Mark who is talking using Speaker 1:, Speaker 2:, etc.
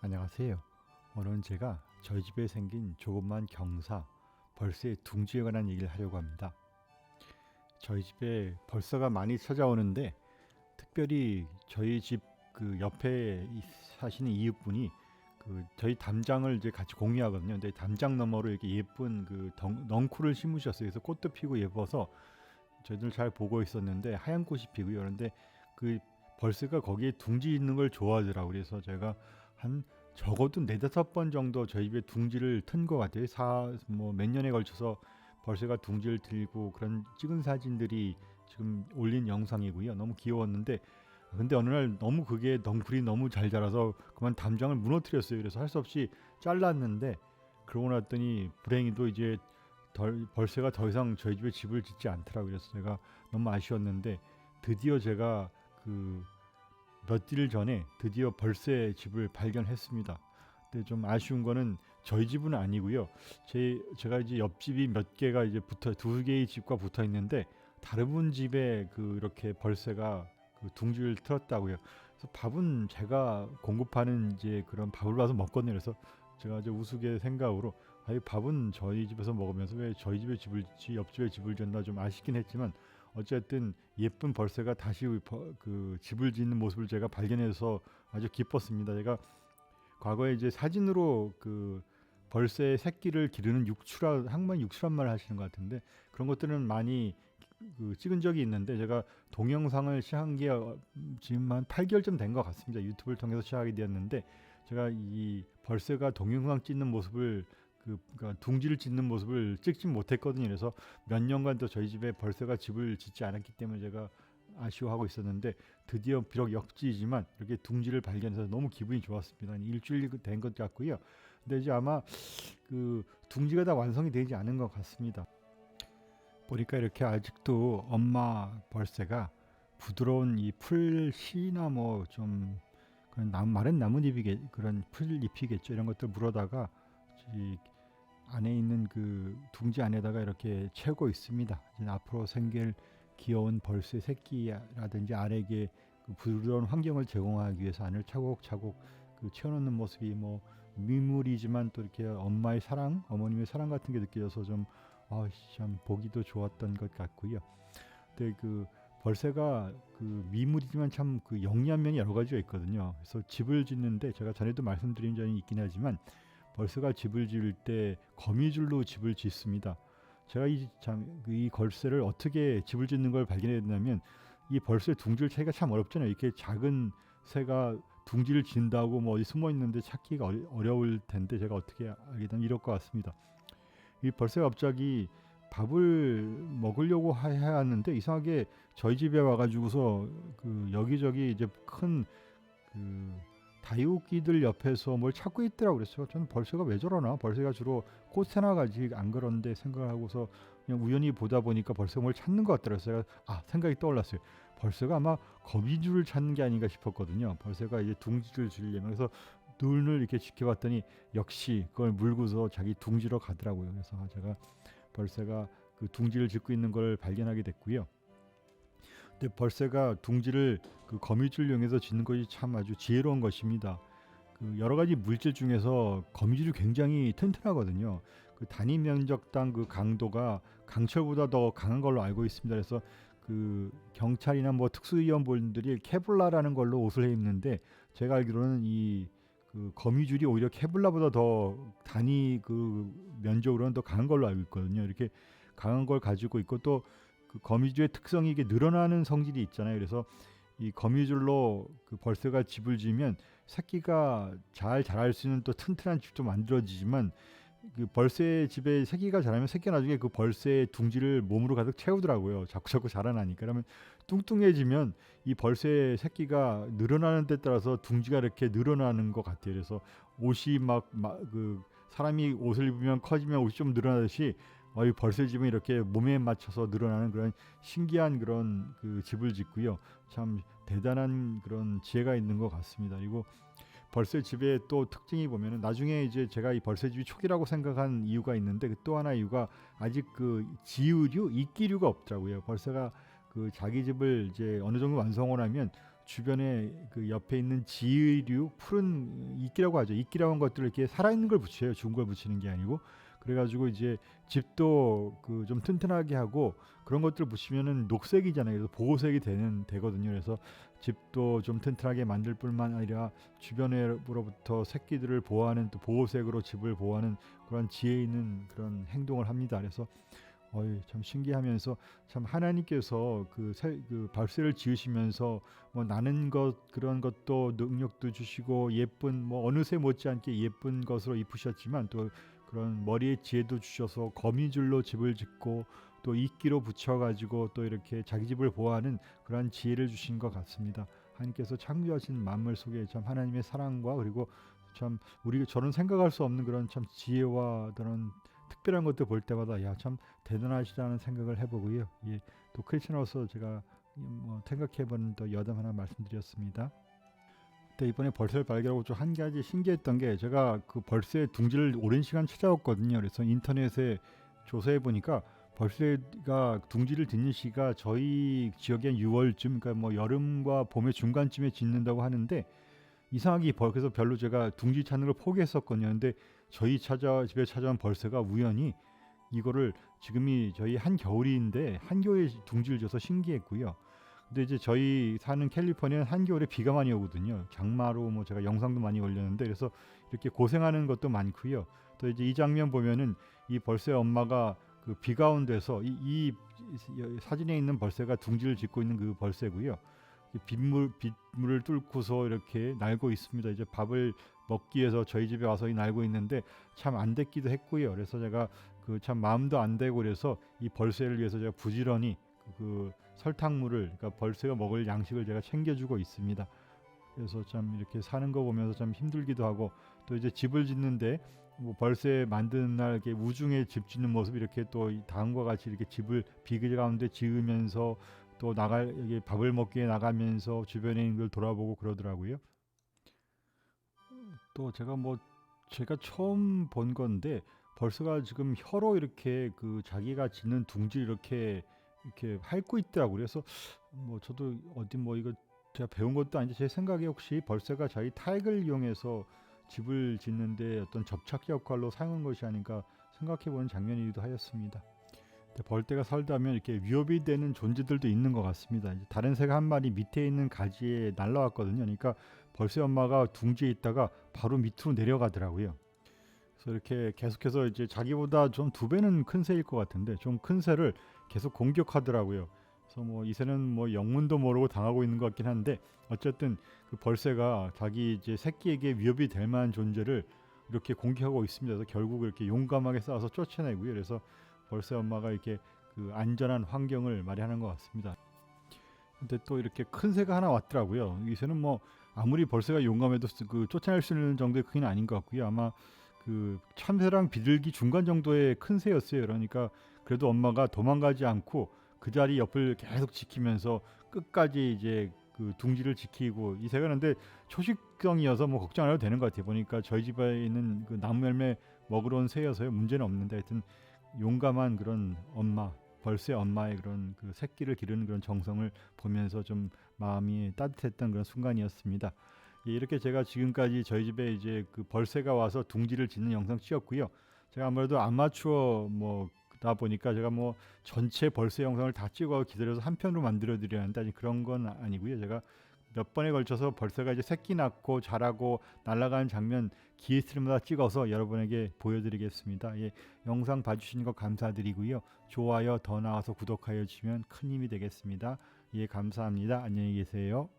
Speaker 1: 안녕하세요. 오늘은 제가 저희 집에 생긴 조그만 경사, 벌새의 둥지에 관한 얘기를 하려고 합니다. 저희 집에 벌새가 많이 찾아오는데 특별히 저희 집 그 옆에 사시는 이웃분이 저희 담장을 이제 같이 공유하거든요. 근데 담장 너머로 이렇게 예쁜 넝쿨을 심으셨어요. 그래서 꽃도 피고 예뻐서 저희들 잘 보고 있었는데 하얀 꽃이 피고요. 그런데 그 벌새가 거기에 둥지 있는 걸 좋아하더라고요. 그래서 제가 한 적어도 네다섯 번 정도 저희 집에 둥지를 튼 것 같아요. 몇 년에 걸쳐서 벌새가 둥지를 들고 그런 찍은 사진들이 지금 올린 영상이고요. 너무 귀여웠는데 근데 어느 날 너무 그게 넝쿨이 너무 잘 자라서 그만 담장을 무너뜨렸어요. 그래서 할 수 없이 잘랐는데 그러고 났더니 불행히도 이제 벌새가 더 이상 저희 집에 집을 짓지 않더라고요. 그래서 제가 너무 아쉬웠는데 드디어 제가 그 몇 일 전에 드디어 벌새 집을 발견했습니다. 근데 좀 아쉬운 거는 저희 집은 아니고요. 제가 이제 옆집이 몇 개가 이제 두 개의 집과 붙어 있는데 다른 분 집에 이렇게 벌새가 둥지를 틀었다고요. 그래서 밥은 제가 공급하는 이제 그런 밥을 와서 먹거든요. 그래서 제가 이제 우스개 생각으로 아이 밥은 저희 집에서 먹으면서 왜 저희 집에 집을 짓지 옆집에 집을 졌나 좀 아쉽긴 했지만 어쨌든 예쁜 벌새가 다시 집을 짓는 모습을 제가 발견해서 아주 기뻤습니다. 제가 과거에 이제 사진으로 벌새의 새끼를 기르는 항만 육출한 말 하시는 것 같은데 그런 것들은 많이 찍은 적이 있는데 제가 동영상을 시작한 게 지금 한 8개월쯤 된 것 같습니다. 유튜브를 통해서 시작이 되었는데 제가 이 벌새가 동영상 찍는 모습을 그러니까 둥지를 짓는 모습을 찍지 못했거든요. 그래서 몇 년간 또 저희 집에 벌새가 집을 짓지 않았기 때문에 제가 아쉬워하고 있었는데 드디어 비록 역지이지만 이렇게 둥지를 발견해서 너무 기분이 좋았습니다. 한 일주일 된 것 같고요. 근데 이제 아마 둥지가 다 완성이 되지 않은 것 같습니다. 보니까 이렇게 아직도 엄마 벌새가 부드러운 이 풀씨나 뭐 좀 그런 마른 나뭇잎이 그런 풀잎이겠죠. 이런 것들 물어다가 이 안에 있는 둥지 안에다가 이렇게 채우고 있습니다. 이제 앞으로 생길 귀여운 벌새 새끼라든지 알에게 부드러운 환경을 제공하기 위해서 안을 차곡차곡 채워놓는 모습이 뭐 미물이지만 또 이렇게 엄마의 사랑, 어머님의 사랑 같은 게 느껴져서 참 보기도 좋았던 것 같고요. 근데 벌새가 미물이지만 참 영리한 면이 여러 가지가 있거든요. 그래서 집을 짓는데 제가 전에도 말씀드린 적이 있긴 하지만 벌새가 집을 지을 때 거미줄로 집을 짓습니다. 제가 이 벌새를 어떻게 집을 짓는 걸 발견했냐면 이 벌새 둥지를 찾기가 참 어렵잖아요. 이렇게 작은 새가 둥지를 진다고 뭐 어디 숨어 있는데 찾기가 어려울 텐데 제가 어떻게 알게 되면 이럴 것 같습니다. 이 벌새가 갑자기 밥을 먹으려고 해야 하는데 이상하게 저희 집에 와가지고서 여기저기 이제 큰 다육이들 옆에서 뭘 찾고 있더라고요. 그래서 저는 벌새가 왜 저러나? 벌새가 주로 꽃에나 가지 안 그런데 생각을 하고서 그냥 우연히 보다 보니까 벌새가 뭘 찾는 것 같더라고요. 제가 생각이 떠올랐어요. 벌새가 아마 거미줄을 찾는 게 아닌가 싶었거든요. 벌새가 이제 둥지를 지려면 그래서 눈을 이렇게 지켜봤더니 역시 그걸 물고서 자기 둥지로 가더라고요. 그래서 제가 벌새가 둥지를 짓고 있는 걸 발견하게 됐고요. 근데 벌새가 둥지를 거미줄 이용해서 짓는 것이 참 아주 지혜로운 것입니다. 여러 가지 물질 중에서 거미줄이 굉장히 튼튼하거든요. 단위 면적당 강도가 강철보다 더 강한 걸로 알고 있습니다. 그래서 경찰이나 뭐 특수위원분들이 케블라라는 걸로 옷을 입는데 제가 알기로는 이 거미줄이 오히려 케블라보다 더 단위 면적으로는 더 강한 걸로 알고 있거든요. 이렇게 강한 걸 가지고 있고 또 거미줄의 특성이 이게 늘어나는 성질이 있잖아요. 그래서 이 거미줄로 벌새가 집을 지으면 새끼가 잘 자랄 수 있는 또 튼튼한 집도 만들어지지만 벌새 집에 새끼가 자라면 새끼가 나중에 벌새의 둥지를 몸으로 가득 채우더라고요. 자꾸 자라나니까. 그러면 뚱뚱해지면 이 벌새 새끼가 늘어나는 데 따라서 둥지가 이렇게 늘어나는 것 같아요. 그래서 옷이 사람이 옷을 입으면 커지면 옷이 좀 늘어나듯이 이 벌새 집은 이렇게 몸에 맞춰서 늘어나는 그런 신기한 그런 집을 짓고요. 참 대단한 그런 지혜가 있는 것 같습니다. 그리고 벌새 집의 또 특징이 보면은 나중에 이제 제가 이 벌새 집이 초기라고 생각한 이유가 있는데 또 하나 이유가 아직 지유류, 이끼류가 없더라고요. 벌새가 자기 집을 이제 어느 정도 완성을 하면 주변에 그 옆에 있는 지류 푸른 이끼라고 하죠. 이끼라고 한 것들을 이렇게 살아있는 걸 붙여요. 죽은 걸 붙이는 게 아니고. 그래가지고 이제 집도 그 좀 튼튼하게 하고 그런 것들을 붙이면은 녹색이잖아요. 그래서 보호색이 되거든요. 그래서 집도 좀 튼튼하게 만들 뿐만 아니라 주변으로부터 새끼들을 보호하는 또 보호색으로 집을 보호하는 그런 지혜 있는 그런 행동을 합니다. 그래서 참 신기하면서 참 하나님께서 그 발새를 지으시면서 뭐 나는 것 그런 것도 능력도 주시고 예쁜 뭐 어느 새 못지않게 예쁜 것으로 입으셨지만 또 그런 머리에 지혜도 주셔서 거미줄로 집을 짓고 또 이끼로 붙여가지고 또 이렇게 자기 집을 보호하는 그러한 지혜를 주신 것 같습니다. 하나님께서 창조하신 만물 속에 참 하나님의 사랑과 그리고 참 저는 생각할 수 없는 그런 참 지혜와 그런 특별한 것들 볼 때마다 참 대단하시다는 생각을 해보고요. 또 크리스천으로서 제가 뭐 생각해보는 또 여담 하나 말씀드렸습니다. 근데 이번에 벌새를 발견하고 좀 한 가지 신기했던 게 제가 그 벌새의 둥지를 오랜 시간 찾아왔거든요. 그래서 인터넷에 조사해 보니까 벌새가 둥지를 짓는 시가 저희 지역엔 6월쯤, 그러니까 뭐 여름과 봄의 중간쯤에 짓는다고 하는데 이상하게 그래서 별로 제가 둥지 찾는 걸 포기했었거든요. 근데 저희 집에 찾아온 벌새가 우연히 이거를 지금이 저희 한겨울인데 한겨울에 둥지를 져서 신기했고요. 근데 이제 저희 사는 캘리포니아는 한겨울에 비가 많이 오거든요. 장마로 뭐 제가 영상도 많이 올렸는데 그래서 이렇게 고생하는 것도 많고요. 또 이제 이 장면 보면은 이 벌새 엄마가 그 비 가운데서 이 사진에 있는 벌새가 둥지를 짓고 있는 그 벌새고요. 빗물을 뚫고서 이렇게 날고 있습니다. 이제 밥을 먹기 위해서 저희 집에 와서 날고 있는데 참 안 됐기도 했고요. 그래서 제가 그 참 마음도 안 되고 그래서 이 벌새를 위해서 제가 부지런히 그 설탕물을 그러니까 벌새가 먹을 양식을 제가 챙겨주고 있습니다. 그래서 참 이렇게 사는 거 보면서 참 힘들기도 하고 또 이제 집을 짓는데 뭐 벌새 만드는 날 이렇게 우중에 집 짓는 모습 이렇게 또 다음과 같이 이렇게 집을 비계 가운데 지으면서 또 여기 밥을 먹기 위해 나가면서 주변에 있는 걸 돌아보고 그러더라고요. 또 제가 처음 본 건데 벌써가 지금 혀로 이렇게 그 자기가 짓는 둥지 이렇게 핥고 있더라고요. 그래서 뭐 저도 어디 뭐 이거 제가 배운 것도 아닌데 제 생각에 혹시 벌새가 자기 타액을 이용해서 집을 짓는데 어떤 접착 역할로 사용한 것이 아닌가 생각해보는 장면이기도 하였습니다. 벌떼가 살다면 이렇게 위협이 되는 존재들도 있는 것 같습니다. 이제 다른 새가 한 마리 밑에 있는 가지에 날라왔거든요. 그러니까 벌새 엄마가 둥지에 있다가 바로 밑으로 내려가더라고요. 그래서 이렇게 계속해서 이제 자기보다 좀 2배는 큰 새일 것 같은데 좀 큰 새를 계속 공격하더라고요. 그래서 뭐 이 새는 뭐 영문도 모르고 당하고 있는 것 같긴 한데 어쨌든 그 벌새가 자기 이제 새끼에게 위협이 될 만한 존재를 이렇게 공격하고 있습니다. 그래서 결국 이렇게 용감하게 싸워서 쫓아내고요. 그래서 벌새 엄마가 이렇게 그 안전한 환경을 마련하는 것 같습니다. 근데 또 이렇게 큰 새가 하나 왔더라고요. 이 새는 뭐 아무리 벌새가 용감해도 그 쫓아낼 수 있는 정도의 크기는 아닌 것 같고요. 아마 그 참새랑 비둘기 중간 정도의 큰 새였어요. 그러니까 그래도 엄마가 도망가지 않고 그 자리 옆을 계속 지키면서 끝까지 이제 그 둥지를 지키고 이 새가 근데 초식성이어서 뭐 걱정 안 해도 되는 것 같아요. 보니까 저희 집에 있는 그 나무 열매 먹으러 온 새여서요. 문제는 없는데 하여튼 용감한 그런 벌새 엄마의 그런 그 새끼를 기르는 그런 정성을 보면서 좀 마음이 따뜻했던 그런 순간이었습니다. 이렇게 제가 지금까지 저희 집에 이제 그 벌새가 와서 둥지를 짓는 영상 찍었고요. 제가 아무래도 아마추어 뭐다 보니까 제가 뭐 전체 벌새 영상을 다 찍어 기다려서 한 편으로 만들어 드려야 하는데 아직 그런 건 아니고요. 제가 몇 번에 걸쳐서 벌새가 이제 새끼 낳고 자라고 날아가는 장면 기회스마다 찍어서 여러분에게 보여드리겠습니다. 영상 봐주신 것 감사드리고요. 좋아요 더 나아서 구독하여 주시면 큰 힘이 되겠습니다. 감사합니다. 안녕히 계세요.